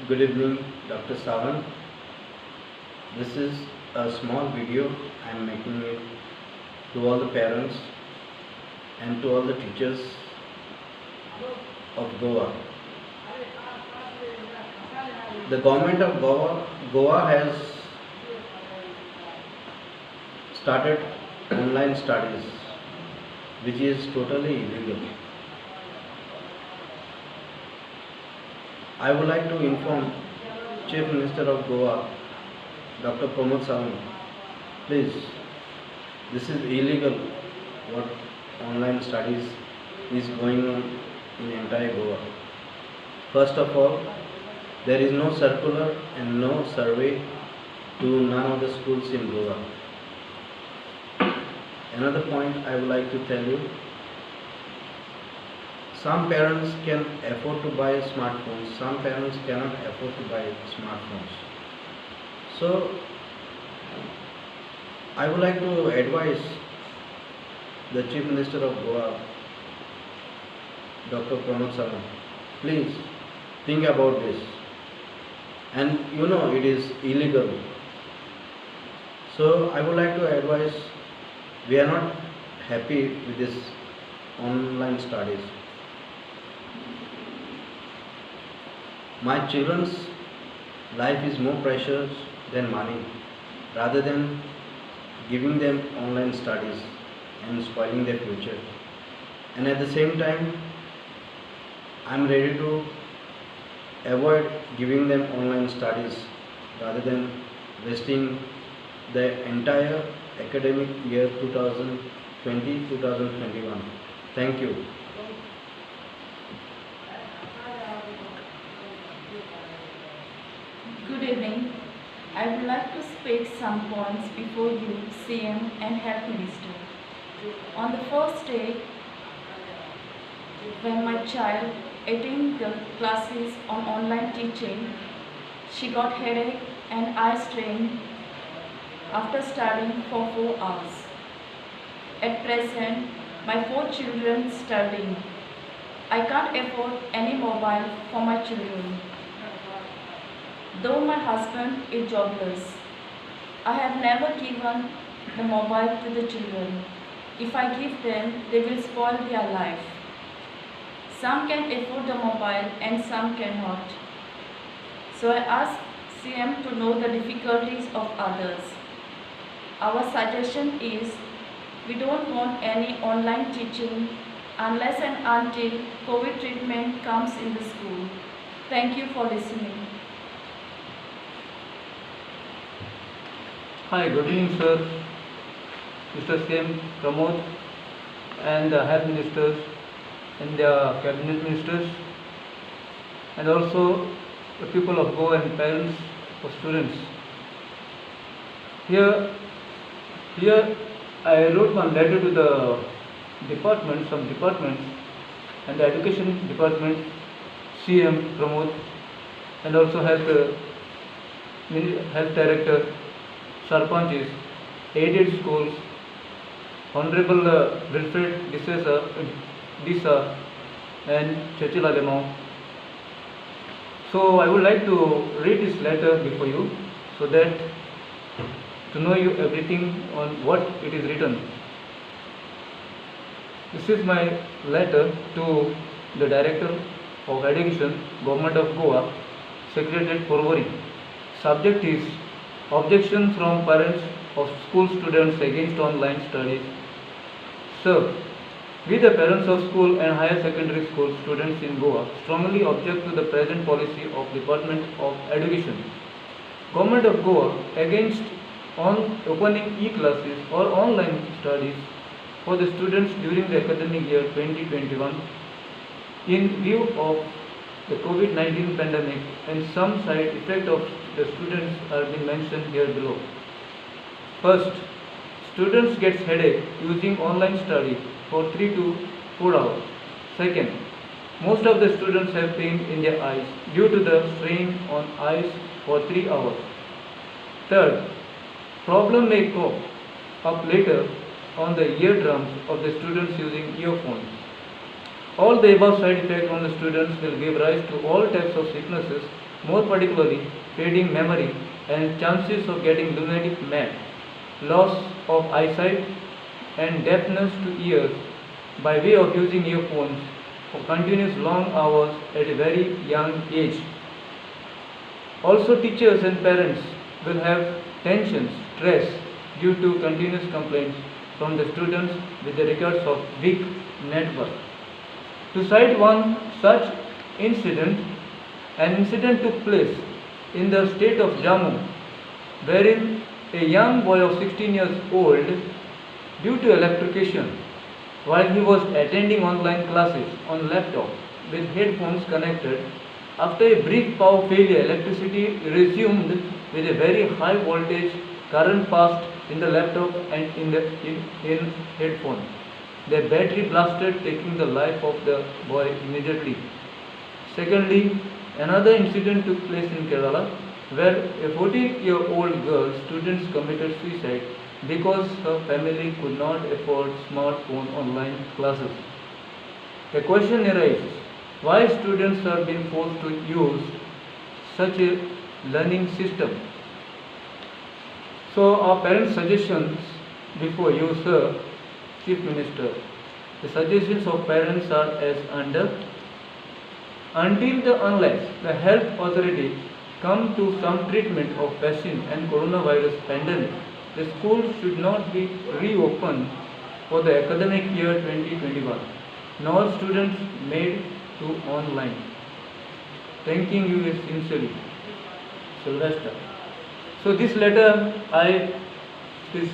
Good evening, Dr. Savan. This is a small video I am making it to all the parents and to all the teachers of Goa. The government of Goa has started online studies, which is totally illegal. I would like to inform Chief Minister of Goa, Dr. Pramod Sawant, please, this is illegal what online studies is going on in entire Goa. First of all, there is no circular and no survey to none of the schools in Goa. Another point I would like to tell you, some parents can afford to buy smartphones, some parents cannot afford to buy smartphones. So, I would like to advise the Chief Minister of Goa, Dr. Pramod Sawant, please think about this. And you know it is illegal. So, I would like to advise, we are not happy with this online studies. My children's life is more precious than money, rather than giving them online studies and spoiling their future. And at the same time, I am ready to avoid giving them online studies rather than wasting the entire academic year 2020-2021. Thank you. Good evening. I would like to speak some points before you, CM and Health Minister. On the first day, when my child attended the classes on online teaching, she got headache and eye strain after studying for 4 hours. At present, my 4 children studying. I can't afford any mobile for my children. Though my husband is jobless, I have never given the mobile to the children. If I give them, they will spoil their life. Some can afford the mobile and some cannot. So I ask CM to know the difficulties of others. Our suggestion is, we don't want any online teaching unless and until COVID treatment comes in the school. Thank you for listening. Hi, good evening, sir, Mr. CM Pramod, and the health ministers and the cabinet ministers, and also the people of Goa and parents of students. Here I wrote one letter to the departments, some departments, and the education department, CM Pramod, and also health director, Sarpanchis, aided schools, Honorable Wilfred Disa and Chachil Alemao. So I would like to read this letter before you, so that to know you everything on what it is written. This is my letter to the Director of Education, Government of Goa, Secretariat Porvorim. Subject is objection from parents of school students against online studies. Sir, we the parents of school and higher secondary school students in Goa strongly object to the present policy of Department of Education, Government of Goa against opening e-classes or online studies for the students during the academic year 2021 in view of the COVID-19 pandemic, and some side effect of the students are been mentioned here below. First, students gets headache using online study for 3 to 4 hours. Second, most of the students have pain in their eyes due to the strain on eyes for 3 hours. Third, problem may come up later on the eardrums of the students using earphones. All the above side effects on the students will give rise to all types of sicknesses more particularly fading memory and chances of getting lunatic mad, loss of eyesight, and deafness to ears by way of using earphones for continuous long hours at a very young age. Also, teachers and parents will have tensions, stress due to continuous complaints from the students with the records of weak network. To cite one such incident, an incident took place in the state of Jammu, wherein a young boy of 16 years old, due to electrocution, while he was attending online classes on laptop with headphones connected, after a brief power failure, electricity resumed with a very high voltage current passed in the laptop and in headphone. The battery blasted, taking the life of the boy immediately. Secondly, another incident took place in Kerala where a 14-year-old girl student committed suicide because her family could not afford smartphone online classes. The question arises, why students are being forced to use such a learning system? So our parents' suggestions before you, sir, Chief Minister, the suggestions of parents are as under. Unless the health authorities come to some treatment of vaccine and coronavirus pandemic, the schools should not be reopened for the academic year 2021, nor students made to online. Thanking you sincerely, Sylvester. So this letter is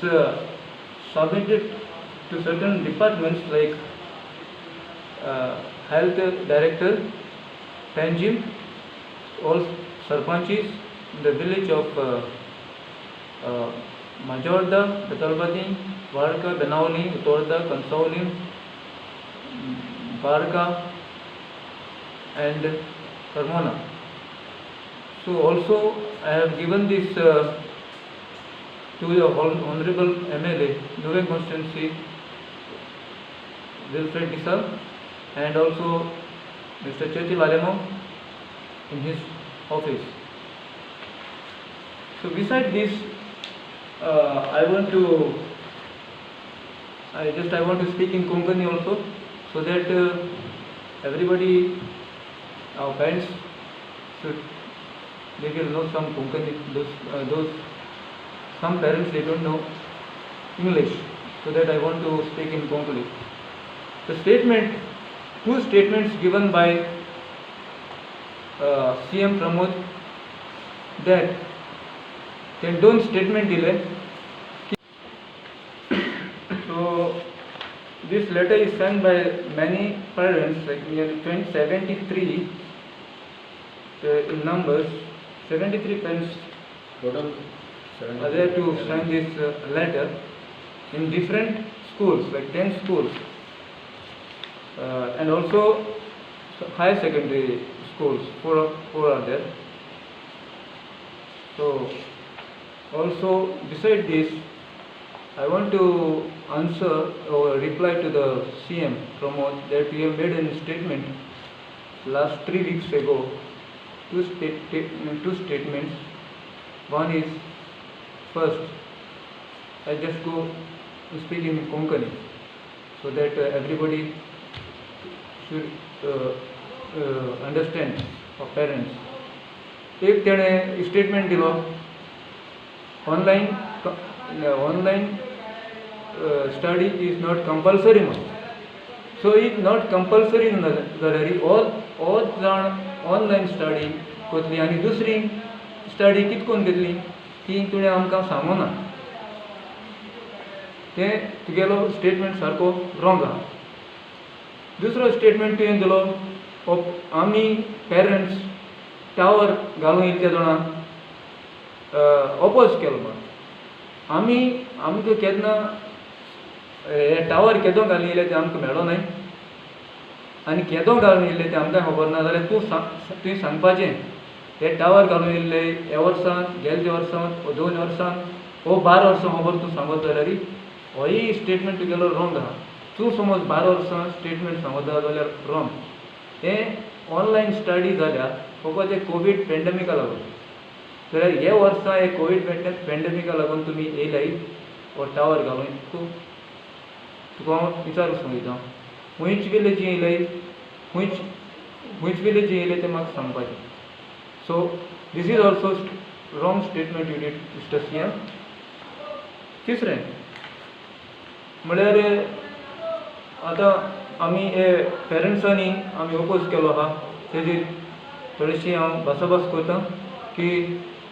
submitted to certain departments like Health Director, Panjim, all Sarpanchis in the village of Majorda, Betalbadi, Varka, Benauli, Utorda, Kansaulim, Barka, and Karmona. So also I have given this to the Honorable MLA, Nuve Constituency, Wilfred Disal, and also Mr. Chetil Alemo in his office. So beside this, I want to speak in Konkani also, so that everybody, our parents, they will know some Konkani. Some parents, they don't know English, so that I want to speak in Konkani. The two statements given by CM Pramod, that then don't statement delay. So this letter is sent by many parents, like nearly 73 in numbers. 73 parents Total are there to send this letter in different schools, like 10 schools, and also higher secondary schools, four are there. So also beside this, I want to answer or reply to the CM Pramod that we have made a statement last 3 weeks ago, two statements. One is, first, I just go to speak in Konkani, so that everybody should understand, our parents. एक तेणे statement दिलो, online study is not compulsory म्हणून. So it's not compulsory जाल्यार all जाण online study कोतली, आनी दुसरी study कितकोन घेतली ती तुवें आमकां सांगूं ना. तें तुगेलो स्टेटमेंट सारको रॉंग आहा. दुसरो स्टेटमेंट तुवें दिलो, आमी पेरंट्स टावर घालून इतल्या जाणांक ऑपोज केलो म्हणून. आमकां केन्ना हे टावर केदो घालून येयले ते आमकां मेळो नाय, आनी केदो घालून येयले ते आमकां खबर ना, जाल्यार तुवें सांगपाचें हे टावर घालून येयल्ले ह्या वर्सान, गेल्या वर्सान, 2 वर्सान, 12 वर्सां खबर तूं सांगत जाल्यार होय स्टेटमेंट तुगेलो रॉंग आहा. तूं समज 12 वर्सां स्टेटमेंट सांगता जाल्यार रॉंग. हें ऑनलायन स्टडी जाल्यार फकत हे कोवीड पेंडेमिका लागून. जाल्यार हे वर्सा हे कोवीड पेंडेमिका लागून तुमी येयलाय हो टावर घालून तुका हांव विचारूंक सोदतां खंयच विलेजी येयलाय खंयच विलेजी येयले तें म्हाका सांगपाचें. So this is also wrong statement you did mister CM. तिसरें म्हळ्यार आतां आमी हे पेरंट्सांनी आमी ओपोज केलो आहा तेजेर थोडीशी हांव भासाभास करतां की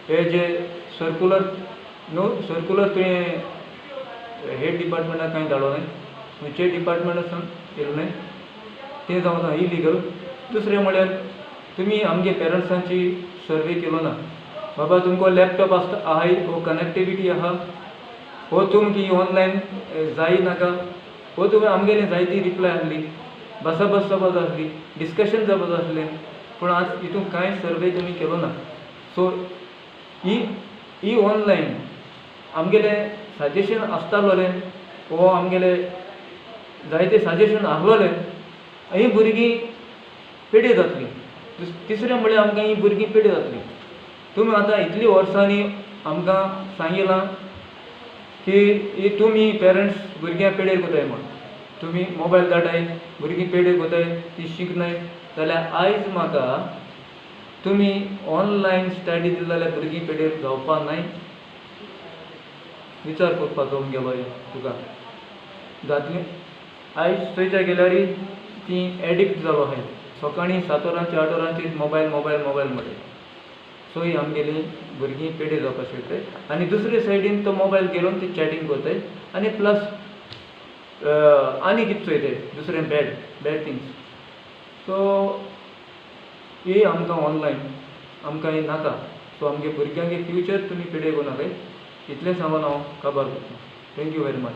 हे जे सर्कुलर तुवें हेड डिपार्टमेंटाक कांय धाडोलें खंयचेय डिपार्टमेंटासान येयलें न्हय तें जावन इलिगल. दुसरें म्हळ्यार तुमी आमगे पेरंट्सांची सर्वे केलो ना. बाबा तुमको लॅपटॉप आहाय हो कनेक्टिविटी आहा हो तुमकी ऑनलायन जाय नाका हो तुमी आमगेली जायती रिप्लाय आहली भासाभास जावपाक जाय आसली डिस्कशन जावपाक जाय आसलें पूण आज हितून कांय सर्वे तुमी केलो ना. सो ही ऑनलायन आमगेलें सजेशन आसतालोलें वो आमगेले जायते सजेशन आहलोलें ही भुरगीं पेडी जातलीं. तिसरें म्हळ्यार आमकां ही भुरगीं पेडी जातलीं. तुमी आतां इतलीं वर्सांनी आमकां सांगिलां की तुमी पेरंट्स भुरग्यां पेडेर कोताय म्हण तुमी मोबायल धाडाय भुरगीं पेडेर कोताय ती शिकनाय जाल्यार आयज म्हाका तुमी ऑनलायन स्टडी दिली जाल्यार भुरगीं पेडेर जावपा नाय. विचार करपाचो म्हगेलो तुका जातलें. आयज थंयच्या गेल्यार ती एडिक्ट जालो आहाय सकाळीं 7 वरांचेर 8 वरांचेर मोबायल म्हणटा. सो ही आमगेली भुरगीं पेडे जावपाक शकताय. आनी दुसरे सायडीन तो मोबायल घेवन ती चॅटींग करताय आनी प्लस आनी कितें चोयताय दुसरें बॅड थिंग्स. सो ही आमकां ऑनलायन आमकां ही नाका. सो आमगे भुरग्यांगे फ्युचर तुमी पेडे करूं नाकाय इतलें सांगून हांव काबार करतां. Thank you very much.